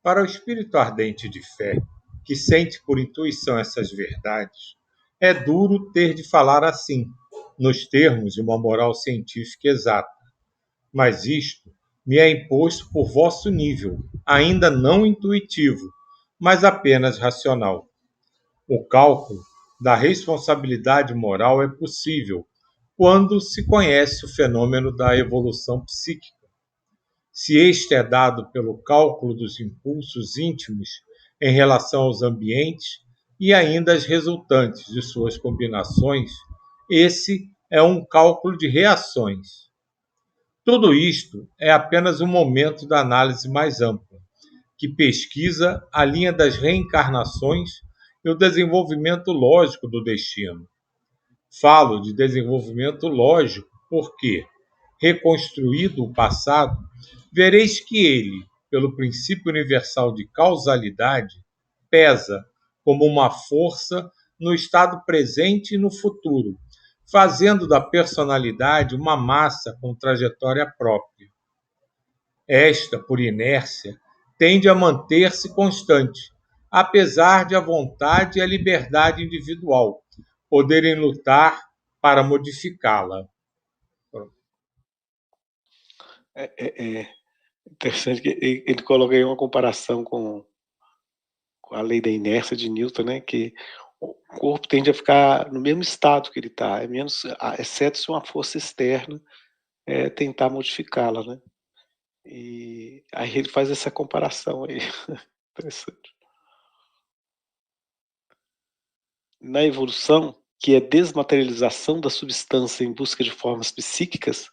Para o espírito ardente de fé, que sente por intuição essas verdades, é duro ter de falar assim, nos termos de uma moral científica exata, mas isto me é imposto por vosso nível, ainda não intuitivo, mas apenas racional. O cálculo da responsabilidade moral é possível quando se conhece o fenômeno da evolução psíquica. Se este é dado pelo cálculo dos impulsos íntimos em relação aos ambientes e ainda as resultantes de suas combinações, esse é um cálculo de reações. Tudo isto é apenas um momento da análise mais ampla, que pesquisa a linha das reencarnações e o desenvolvimento lógico do destino. Falo de desenvolvimento lógico porque, reconstruído o passado, vereis que ele, pelo princípio universal de causalidade, pesa como uma força no estado presente e no futuro, fazendo da personalidade uma massa com trajetória própria. Esta, por inércia, tende a manter-se constante, apesar de a vontade e a liberdade individual poderem lutar para modificá-la. É interessante que ele coloca aí uma comparação com a lei da inércia de Newton, né? Que o corpo tende a ficar no mesmo estado que ele está, exceto se uma força externa tentar modificá-la, né? E aí ele faz essa comparação aí. Interessante. Na evolução, que é desmaterialização da substância em busca de formas psíquicas,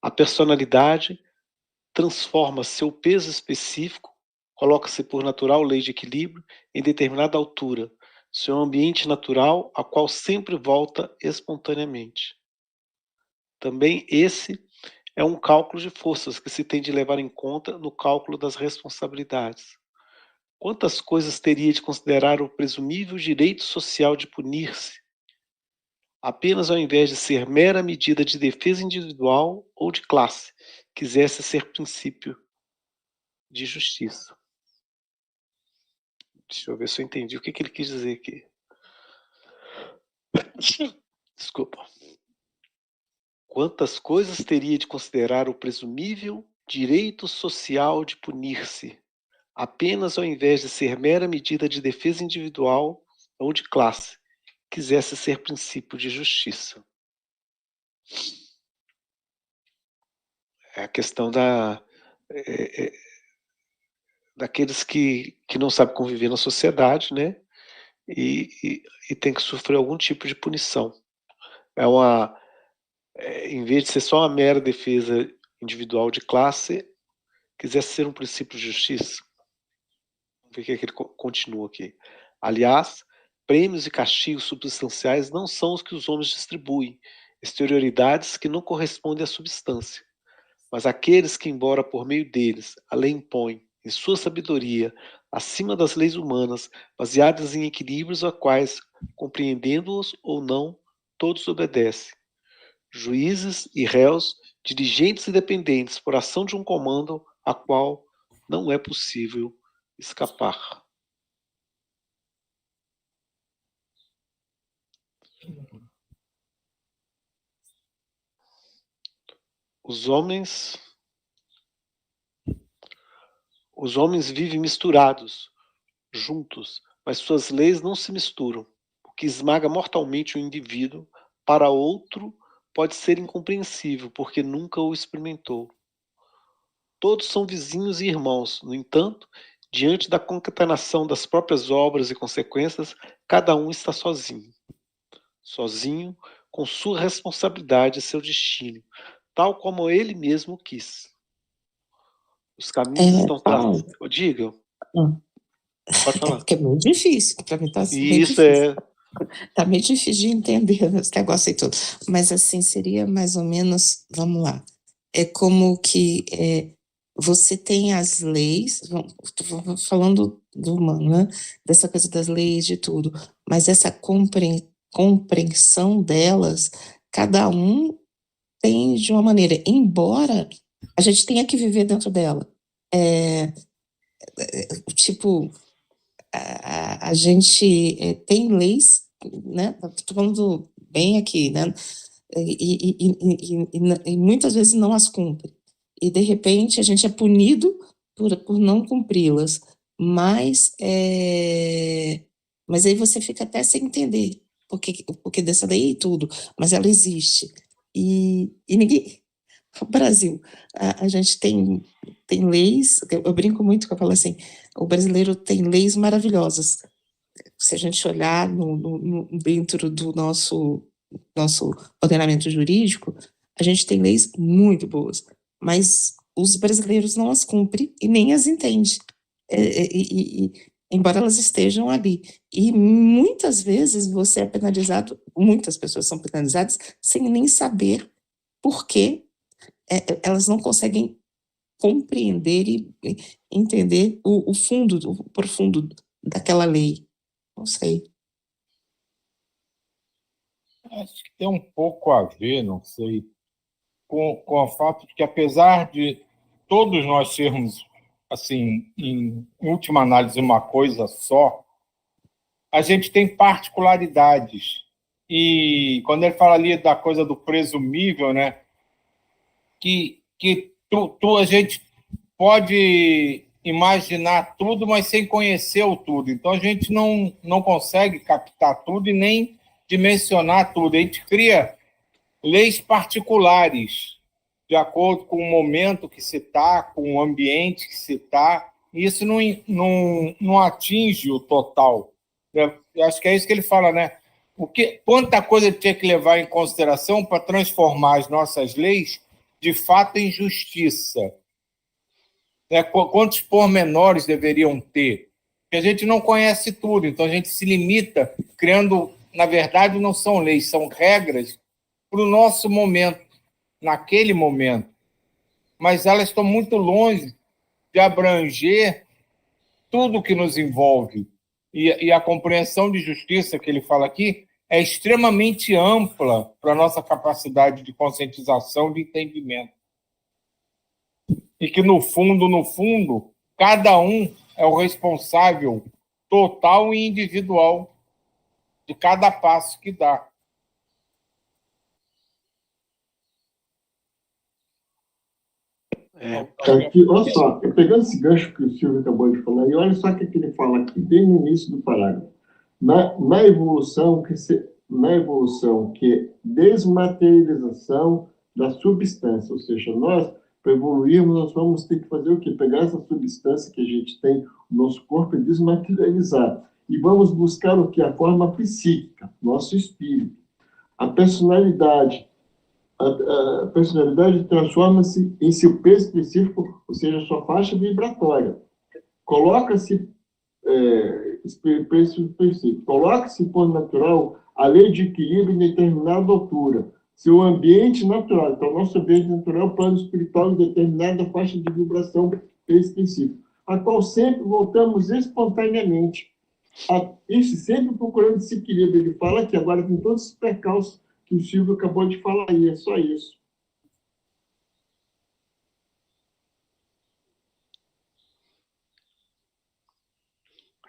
a personalidade transforma seu peso específico, coloca-se por natural lei de equilíbrio em determinada altura, seu ambiente natural, a qual sempre volta espontaneamente. Também esse é um cálculo de forças que se tem de levar em conta no cálculo das responsabilidades. Quantas coisas teria de considerar o presumível direito social de punir-se, apenas ao invés de ser mera medida de defesa individual ou de classe, quisesse ser princípio de justiça. Deixa eu ver se eu entendi o que ele quis dizer aqui. Desculpa. Quantas coisas teria de considerar o presumível direito social de punir-se, apenas ao invés de ser mera medida de defesa individual ou de classe, quisesse ser princípio de justiça. É a questão daqueles que não sabem conviver na sociedade, né? E tem que sofrer algum tipo de punição. Em vez de ser só uma mera defesa individual de classe, quisesse ser um princípio de justiça. Vamos ver o que ele continua aqui. Aliás, prêmios e castigos substanciais não são os que os homens distribuem, exterioridades que não correspondem à substância, mas aqueles que, embora por meio deles, a lei impõe, em sua sabedoria, acima das leis humanas, baseadas em equilíbrios a quais, compreendendo-os ou não, todos obedecem. Juízes e réus, dirigentes e dependentes por ação de um comando a qual não é possível escapar. Os homens vivem misturados, juntos, mas suas leis não se misturam. O que esmaga mortalmente o indivíduo, para outro, pode ser incompreensível, porque nunca o experimentou. Todos são vizinhos e irmãos, no entanto, diante da concatenação das próprias obras e consequências, cada um está sozinho. Sozinho, com sua responsabilidade e seu destino, tal como ele mesmo quis. Os caminhos estão traçados. Diga. Pode falar. Porque é muito difícil, para mim tá bem Isso difícil. Tá meio difícil de entender esse negócio aí todo. Mas assim, seria mais ou menos, vamos lá, é como que você tem as leis, falando do humano, né? Dessa coisa das leis, de tudo, mas essa compreensão delas, cada um tem de uma maneira, embora a gente tenha que viver dentro dela. tipo, a gente tem leis, né? Estou falando bem aqui, né? E muitas vezes não as cumpre. E, de repente, a gente é punido por não cumpri-las. Mas aí você fica até sem entender porque dessa lei e tudo, mas ela existe. E ninguém... O Brasil, a gente tem leis, eu brinco muito que eu falo assim, o brasileiro tem leis maravilhosas. Se a gente olhar dentro do nosso ordenamento jurídico, a gente tem leis muito boas, mas os brasileiros não as cumprem e nem as entendem, embora elas estejam ali. E muitas vezes você é penalizado, muitas pessoas são penalizadas sem nem saber por que elas não conseguem compreender e entender o fundo, o profundo daquela lei. Não sei. Acho que tem um pouco a ver, não sei, com o fato de que, apesar de todos nós sermos, assim, em última análise, uma coisa só, a gente tem particularidades. E quando ele fala ali da coisa do presumível, né, que a gente pode imaginar tudo, mas sem conhecer o tudo. Então, a gente não consegue captar tudo e nem dimensionar tudo. A gente cria leis particulares, de acordo com o momento que se está, com o ambiente que se está, e isso não atinge o total. Eu acho que é isso que ele fala, né? Quanta coisa ele tinha que levar em consideração para transformar as nossas leis, de fato, em justiça. Quantos pormenores deveriam ter? Porque a gente não conhece tudo, então a gente se limita criando, na verdade, não são leis, são regras para o nosso momento, naquele momento. Mas elas estão muito longe de abranger tudo que nos envolve. E a compreensão de justiça que ele fala aqui é extremamente ampla para a nossa capacidade de conscientização, de entendimento. E que, no fundo, cada um é o responsável total e individual de cada passo que dá. Aqui, olha só, pegando esse gancho que o Silvio acabou de falar, e olha só o que ele fala aqui, bem no início do parágrafo. Na evolução, que é desmaterialização da substância, ou seja, nós, para evoluirmos, nós vamos ter que fazer o quê? Pegar essa substância que a gente tem no nosso corpo e desmaterializar. E vamos buscar o quê? A forma psíquica, nosso espírito. A personalidade transforma-se em seu peso específico, ou seja, sua faixa vibratória. Coloca-se peso específico. Coloca-se por natural a lei de equilíbrio em determinada altura. Seu ambiente natural, então, nosso ambiente natural é o plano espiritual em determinada faixa de vibração específica, a qual sempre voltamos espontaneamente. Isso sempre procurando esse equilíbrio. Ele fala que agora tem todos os percalços que o Silvio acabou de falar aí, é só isso.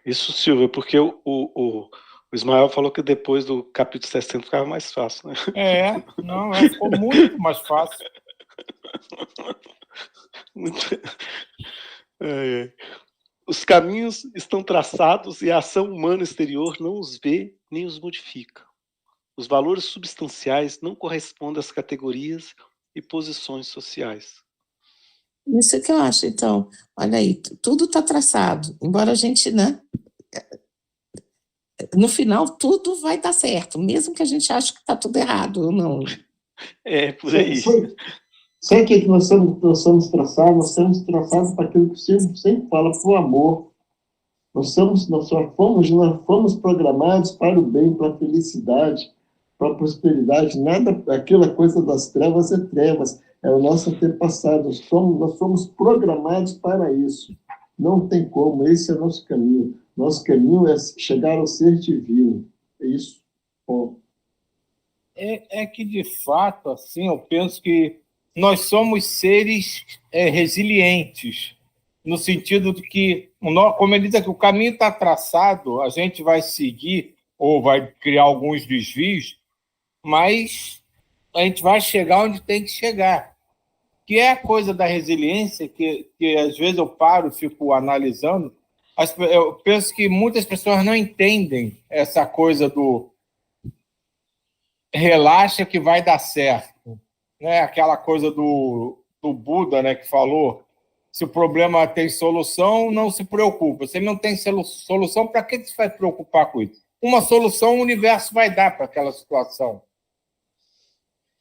Isso, Silvio, porque o Ismael falou que depois do capítulo 60 ficava mais fácil, né? Ficou muito mais fácil. Os caminhos estão traçados e a ação humana exterior não os vê nem os modifica. Os valores substanciais não correspondem às categorias e posições sociais. Isso que eu acho, então. Olha aí, tudo está traçado. Embora a gente, né? No final, tudo vai dar certo, mesmo que a gente ache que está tudo errado ou não. Por aí. Sabe o que nós somos traçados? Nós somos traçados para aquilo que você sempre fala, para o amor. Nós fomos programados para o bem, para a felicidade, para a prosperidade. Nada, aquela coisa das trevas é trevas. É o nosso antepassado. Nós somos programados para isso. Não tem como. Esse é o nosso caminho. Nosso caminho é chegar ao ser divino. É isso. Bom. É que, de fato, assim, eu penso que nós somos seres resilientes. no sentido de que, como ele diz que o caminho está traçado, a gente vai seguir ou vai criar alguns desvios, mas a gente vai chegar onde tem que chegar, que é a coisa da resiliência, que às vezes eu paro, fico analisando. Eu penso que muitas pessoas não entendem essa coisa do relaxa que vai dar certo, né? Aquela coisa do Buda, né, que falou: se o problema tem solução, não se preocupa. Se ele não tem solução, para que você vai se preocupar com isso? Uma solução o universo vai dar para aquela situação.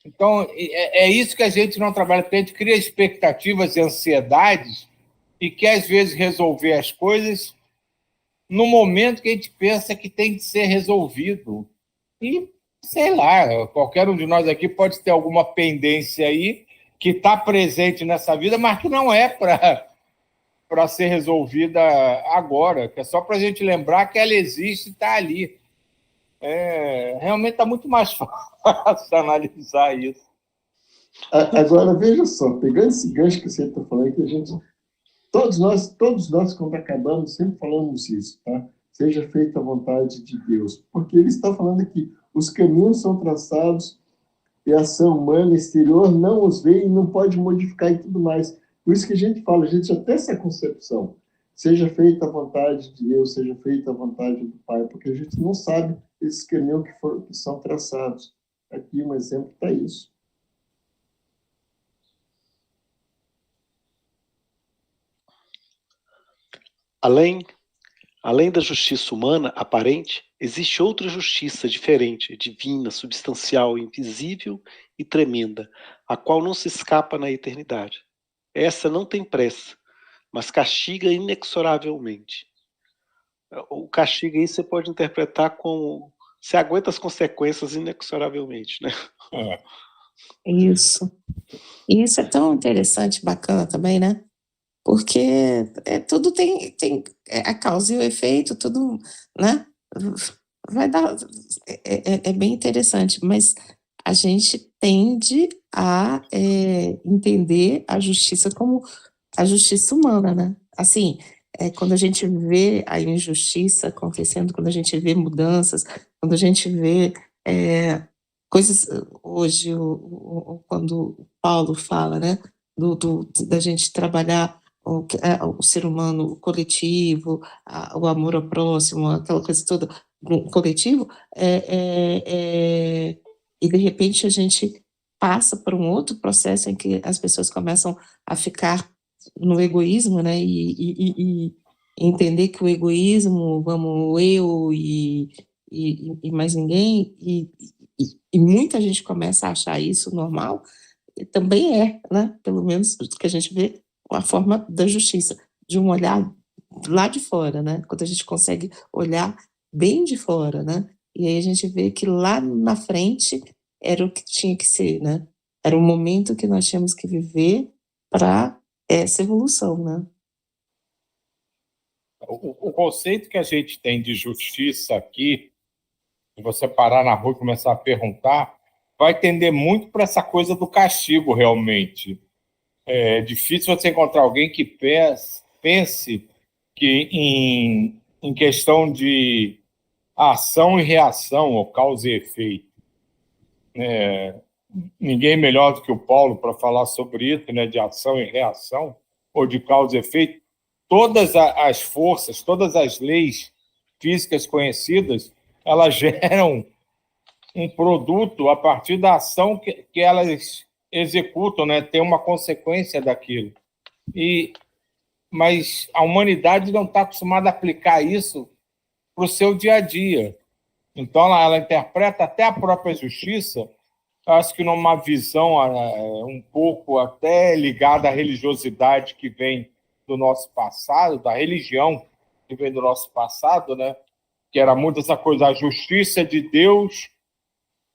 Então, é isso que a gente não trabalha, porque a gente cria expectativas e ansiedades e quer, às vezes, resolver as coisas no momento que a gente pensa que tem que ser resolvido. E, sei lá, qualquer um de nós aqui pode ter alguma pendência aí que está presente nessa vida, mas que não é para ser resolvida agora, que é só para a gente lembrar que ela existe e está ali. Realmente está muito mais fácil analisar isso. Agora, veja só, pegando esse gancho que você está falando, que a gente, todos nós, quando acabamos, sempre falamos isso, tá? Seja feita a vontade de Deus. Porque ele está falando aqui, os caminhos são traçados e a ação humana exterior não os vê e não pode modificar e tudo mais. Por isso que a gente fala, a gente já tem essa concepção. Seja feita a vontade de Deus, seja feita a vontade do Pai, porque a gente não sabe esses caminhos que são traçados. Aqui um exemplo está isso. Além da justiça humana aparente, existe outra justiça diferente, divina, substancial, invisível e tremenda, a qual não se escapa na eternidade. Essa não tem pressa, mas castiga inexoravelmente. O castigo aí você pode interpretar como você aguenta as consequências inexoravelmente, né? Isso. E isso é tão interessante, bacana também, né? Porque tudo tem a causa e o efeito, tudo, né? Vai dar. É bem interessante, mas a gente tende a entender a justiça como a justiça humana, né? Assim, quando a gente vê a injustiça acontecendo, quando a gente vê mudanças, quando a gente vê coisas. Hoje, quando o Paulo fala, né? Da gente trabalhar o ser humano, o coletivo, o amor ao próximo, aquela coisa toda, o coletivo, e de repente a gente passa por um outro processo em que as pessoas começam a ficar no egoísmo, né, e entender que o egoísmo, vamos, eu e mais ninguém, e muita gente começa a achar isso normal, e também né, pelo menos o que a gente vê, a forma da justiça, de um olhar lá de fora, né? Quando a gente consegue olhar bem de fora, né? E aí a gente vê que lá na frente era o que tinha que ser, né? Era o momento que nós tínhamos que viver para essa evolução, né? O conceito que a gente tem de justiça aqui, se você parar na rua e começar a perguntar, vai tender muito para essa coisa do castigo, realmente. É difícil você encontrar alguém que pense que em questão de ação e reação, ou causa e efeito. Ninguém melhor do que o Paulo para falar sobre isso, né, de ação e reação, ou de causa e efeito. Todas as forças, todas as leis físicas conhecidas, elas geram um produto a partir da ação que elas executam, né? Tem uma consequência daquilo. Mas a humanidade não está acostumada a aplicar isso para o seu dia a dia. Então, ela interpreta até a própria justiça, acho que numa visão um pouco até ligada à religiosidade que vem do nosso passado, da religião que vem do nosso passado, né? Que era muito essa coisa, a justiça de Deus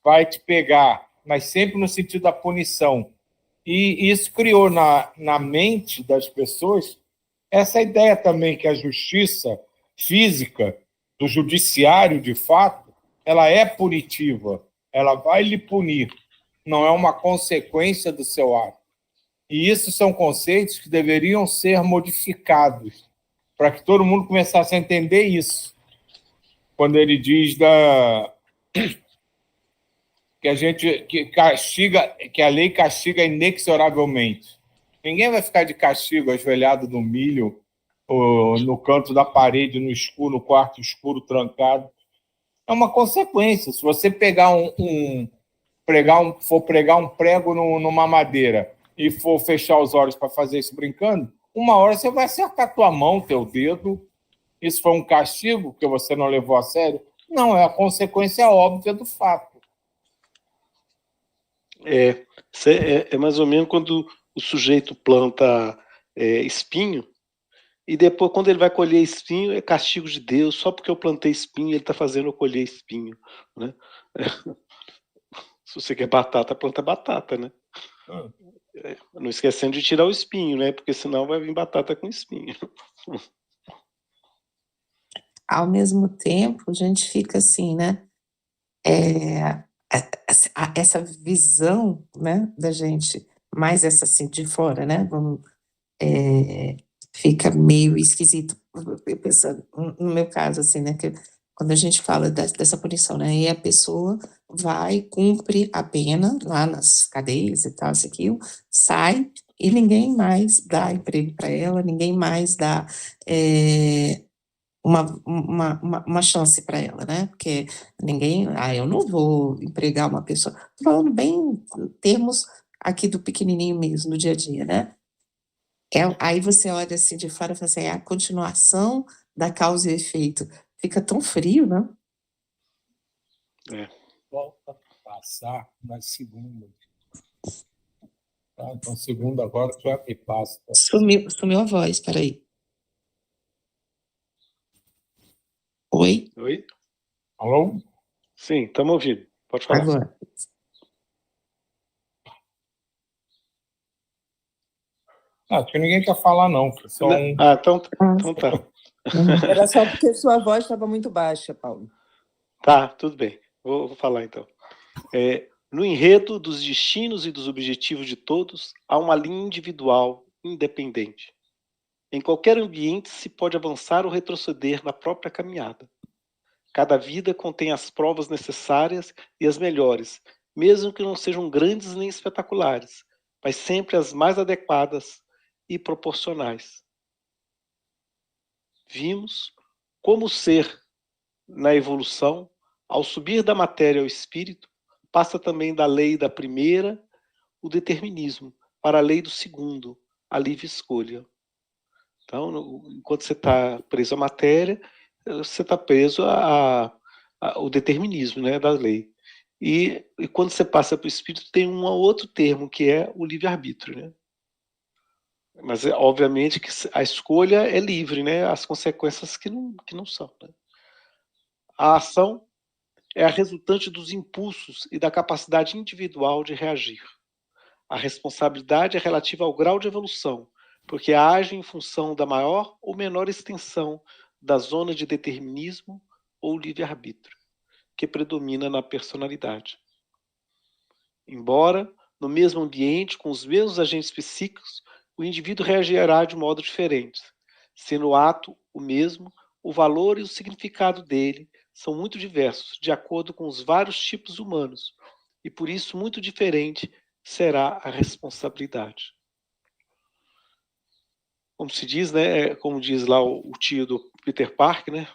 vai te pegar, mas sempre no sentido da punição. E isso criou na mente das pessoas essa ideia também que a justiça física, do judiciário, de fato, ela é punitiva, ela vai lhe punir, não é uma consequência do seu ato. E isso são conceitos que deveriam ser modificados para que todo mundo começasse a entender isso. Quando ele diz que que a lei castiga inexoravelmente. Ninguém vai ficar de castigo ajoelhado no milho, ou no canto da parede, no escuro, no quarto escuro, trancado. É uma consequência. Se você for pregar um prego numa madeira e for fechar os olhos para fazer isso brincando, uma hora você vai acertar tua mão, teu dedo. Isso foi um castigo que você não levou a sério? Não, é a consequência óbvia do fato. É mais ou menos quando o sujeito planta espinho, e depois, quando ele vai colher espinho, é castigo de Deus. Só porque eu plantei espinho, ele está fazendo eu colher espinho, né? Se você quer batata, planta batata, né? Não esquecendo de tirar o espinho, né? Porque senão vai vir batata com espinho. Ao mesmo tempo, a gente fica assim, né? Essa visão, né, da gente, mais essa assim de fora, né? Fica meio esquisito. Eu pensando, no meu caso, assim, né? Que quando a gente fala dessa punição, né? E a pessoa vai, cumpre a pena lá nas cadeias e tal, isso, aquilo, sai e ninguém mais dá emprego para ela, ninguém mais dá uma chance para ela, né? Porque ninguém, eu não vou empregar uma pessoa, falando bem em termos aqui do pequenininho mesmo, do dia a dia, né? Aí você olha assim de fora e fala assim, é a continuação da causa e efeito. Fica tão frio, né? Volta a passar na segunda. Tá? Então, segunda agora tu já me passa. Sumiu a voz, peraí. Oi? Oi? Alô? Sim, estamos ouvindo. Pode falar. Agora. Acho que ninguém quer falar, não. Só então tá. Era só porque sua voz estava muito baixa, Paulo. Tá, tudo bem. Vou falar então. No enredo dos destinos e dos objetivos de todos, há uma linha individual, independente. Em qualquer ambiente se pode avançar ou retroceder na própria caminhada. Cada vida contém as provas necessárias e as melhores, mesmo que não sejam grandes nem espetaculares, mas sempre as mais adequadas e proporcionais. Vimos como o ser, na evolução, ao subir da matéria ao espírito, passa também da lei da primeira, o determinismo, para a lei do segundo, a livre escolha. Então, enquanto você está preso à matéria, você está preso ao determinismo, né, da lei. E quando você passa para o espírito, tem um outro termo, que é o livre-arbítrio, né? Mas, obviamente, que a escolha é livre, né? As consequências que não são. Né? A ação é a resultante dos impulsos e da capacidade individual de reagir. A responsabilidade é relativa ao grau de evolução, porque age em função da maior ou menor extensão da zona de determinismo ou livre-arbítrio, que predomina na personalidade. Embora, no mesmo ambiente, com os mesmos agentes psíquicos, o indivíduo reagirá de modo diferente. Sendo o ato o mesmo, o valor e o significado dele são muito diversos, de acordo com os vários tipos humanos, e por isso muito diferente será a responsabilidade. Como se diz, né, como diz lá o tio do Peter Parker, né,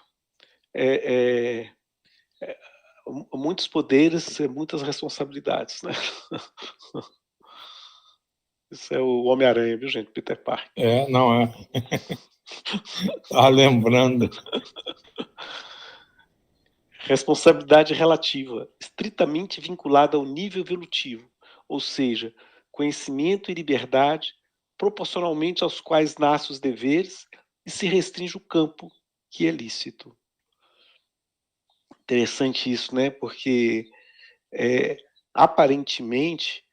muitos poderes e muitas responsabilidades, né? Isso é o Homem-Aranha, viu, gente? Peter Parker. Não é. Tá lembrando. Responsabilidade relativa, estritamente vinculada ao nível evolutivo, ou seja, conhecimento e liberdade, proporcionalmente aos quais nascem os deveres e se restringe o campo que é lícito. Interessante isso, né? Porque aparentemente,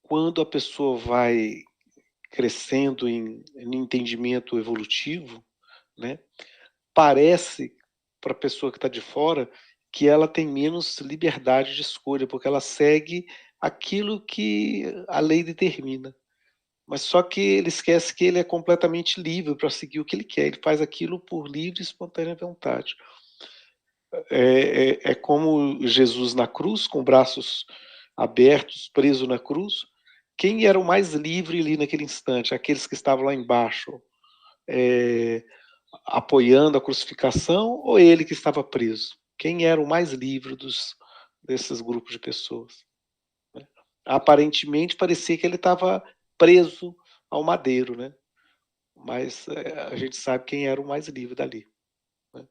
quando a pessoa vai crescendo em entendimento evolutivo, né, parece para a pessoa que está de fora que ela tem menos liberdade de escolha, porque ela segue aquilo que a lei determina. Mas só que ele esquece que ele é completamente livre para seguir o que ele quer. Ele faz aquilo por livre e espontânea vontade. É como Jesus na cruz, com braços abertos, preso na cruz. Quem era o mais livre ali naquele instante? Aqueles que estavam lá embaixo, apoiando a crucificação, ou ele que estava preso? Quem era o mais livre desses grupos de pessoas? Aparentemente parecia que ele estava preso ao madeiro, né? Mas a gente sabe quem era o mais livre dali. Né?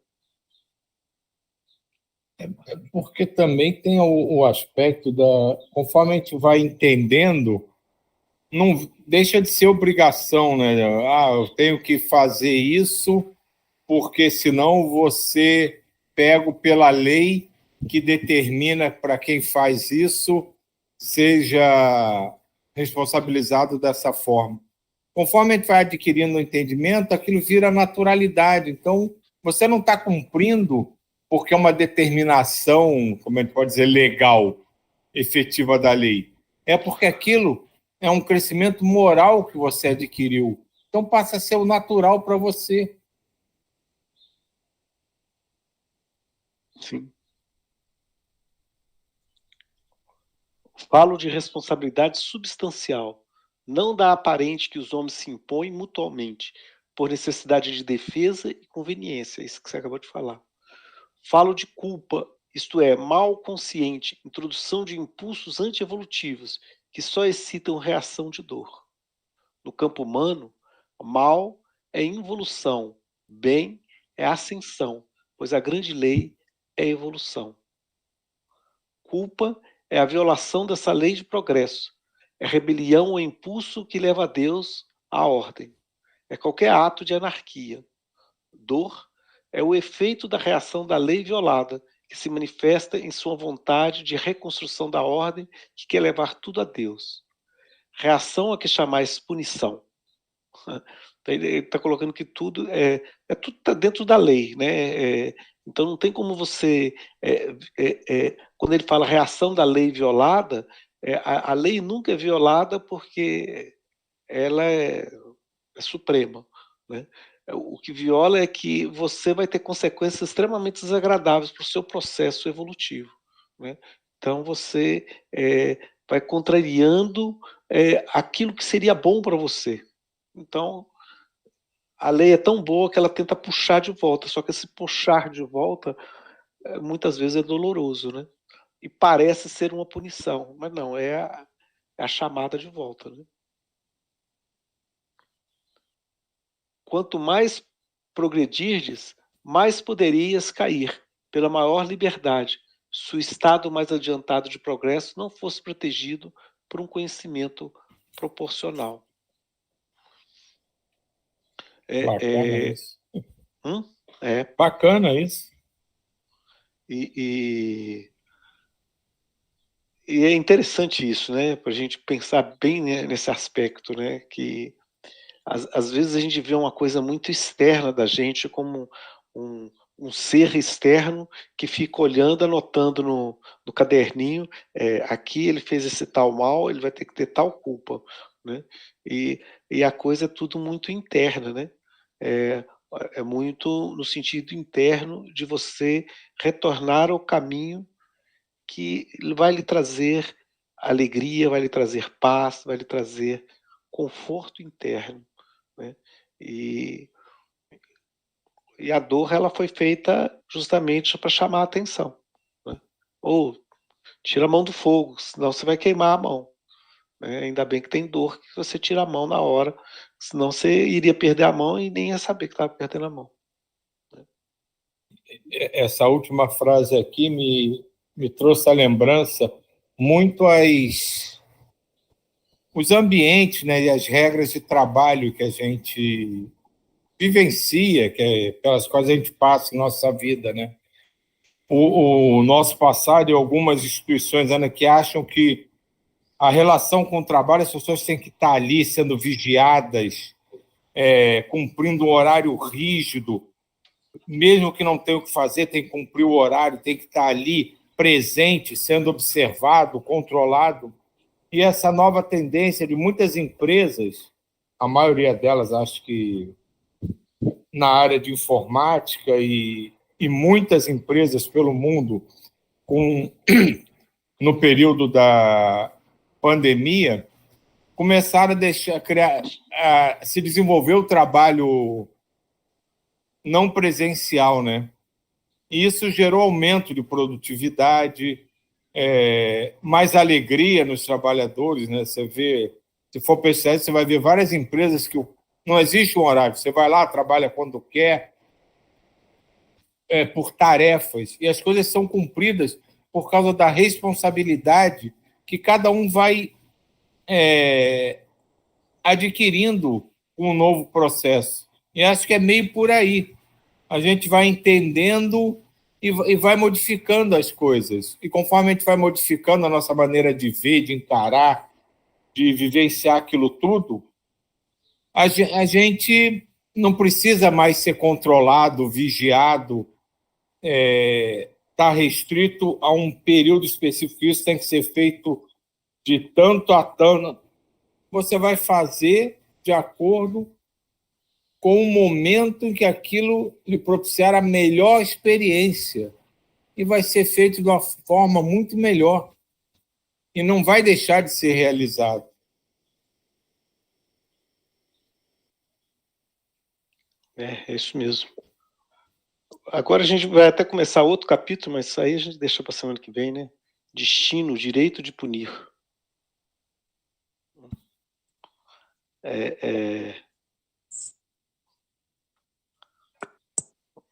Porque também tem o aspecto conforme a gente vai entendendo, não deixa de ser obrigação, né? Eu tenho que fazer isso porque senão você pego pela lei que determina para quem faz isso seja responsabilizado dessa forma. Conforme a gente vai adquirindo o entendimento, aquilo vira naturalidade. Então, você não está cumprindo porque é uma determinação, como a gente pode dizer, legal, efetiva da lei. É porque aquilo é um crescimento moral que você adquiriu. Então, passa a ser o natural para você. Sim. Falo de responsabilidade substancial, não da aparente que os homens se impõem mutuamente, por necessidade de defesa e conveniência, isso que você acabou de falar. Falo de culpa, isto é, mal consciente, introdução de impulsos antievolutivos, que só excitam reação de dor. No campo humano, mal é involução, bem é ascensão, pois a grande lei é evolução. Culpa é a violação dessa lei de progresso. É rebelião ou impulso que leva a Deus à ordem. É qualquer ato de anarquia. Dor é o efeito da reação da lei violada, que se manifesta em sua vontade de reconstrução da ordem que quer levar tudo a Deus. Reação a que chamais punição. Ele está colocando que tudo tudo está dentro da lei, né? Então não tem como você, quando ele fala reação da lei violada, a lei nunca é violada porque ela é suprema, né? O que viola é que você vai ter consequências extremamente desagradáveis para o seu processo evolutivo, né? Então você vai contrariando aquilo que seria bom para você. Então a lei é tão boa que ela tenta puxar de volta, só que esse puxar de volta muitas vezes é doloroso, né? E parece ser uma punição, mas não, é a chamada de volta, né? Quanto mais progredirdes, mais poderias cair, pela maior liberdade, se o estado mais adiantado de progresso não fosse protegido por um conhecimento proporcional. Bacana isso. É. Bacana isso. E é interessante isso, né? Para a gente pensar bem, né, nesse aspecto, né? Que às vezes a gente vê uma coisa muito externa da gente como um ser externo que fica olhando, anotando no caderninho, aqui ele fez esse tal mal, ele vai ter que ter tal culpa, né? E a coisa é tudo muito interna, né? É muito no sentido interno de você retornar ao caminho que vai lhe trazer alegria, vai lhe trazer paz, vai lhe trazer conforto interno, né? E a dor ela foi feita justamente para chamar a atenção, né? Ou tira a mão do fogo, senão você vai queimar a mão, né? Ainda bem que tem dor que você tira a mão na hora, senão você iria perder a mão e nem ia saber que estava perdendo a mão. Essa última frase aqui me trouxe a lembrança muito os ambientes, né, e as regras de trabalho que a gente vivencia, pelas quais a gente passa em nossa vida, né? O nosso passado e algumas instituições ainda que acham que a relação com o trabalho, as pessoas têm que estar ali sendo vigiadas, cumprindo um horário rígido, mesmo que não tenha o que fazer, tem que cumprir o horário, tem que estar ali presente, sendo observado, controlado. E essa nova tendência de muitas empresas, a maioria delas, acho que na área de informática e muitas empresas pelo mundo, no período da pandemia, começaram a se desenvolver o trabalho não presencial, né? E isso gerou aumento de produtividade, mais alegria nos trabalhadores, né? Você vê, se for pesquisar, você vai ver várias empresas que não existe um horário, você vai lá, trabalha quando quer, por tarefas, e as coisas são cumpridas por causa da responsabilidade que cada um vai adquirindo um novo processo. E acho que é meio por aí. A gente vai entendendo e vai modificando as coisas. E conforme a gente vai modificando a nossa maneira de ver, de encarar, de vivenciar aquilo tudo, a gente não precisa mais ser controlado, vigiado, está restrito a um período específico. Isso tem que ser feito de tanto a tanto. Você vai fazer de acordo com o momento em que aquilo lhe propiciar a melhor experiência. E vai ser feito de uma forma muito melhor. E não vai deixar de ser realizado. É isso mesmo. Agora a gente vai até começar outro capítulo, mas isso aí a gente deixa para a semana que vem, né? Destino, direito de punir.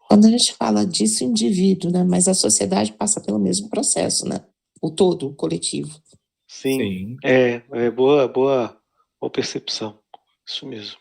Quando a gente fala disso, indivíduo, né? Mas a sociedade passa pelo mesmo processo, né? O todo, o coletivo. Sim. Boa percepção. Isso mesmo.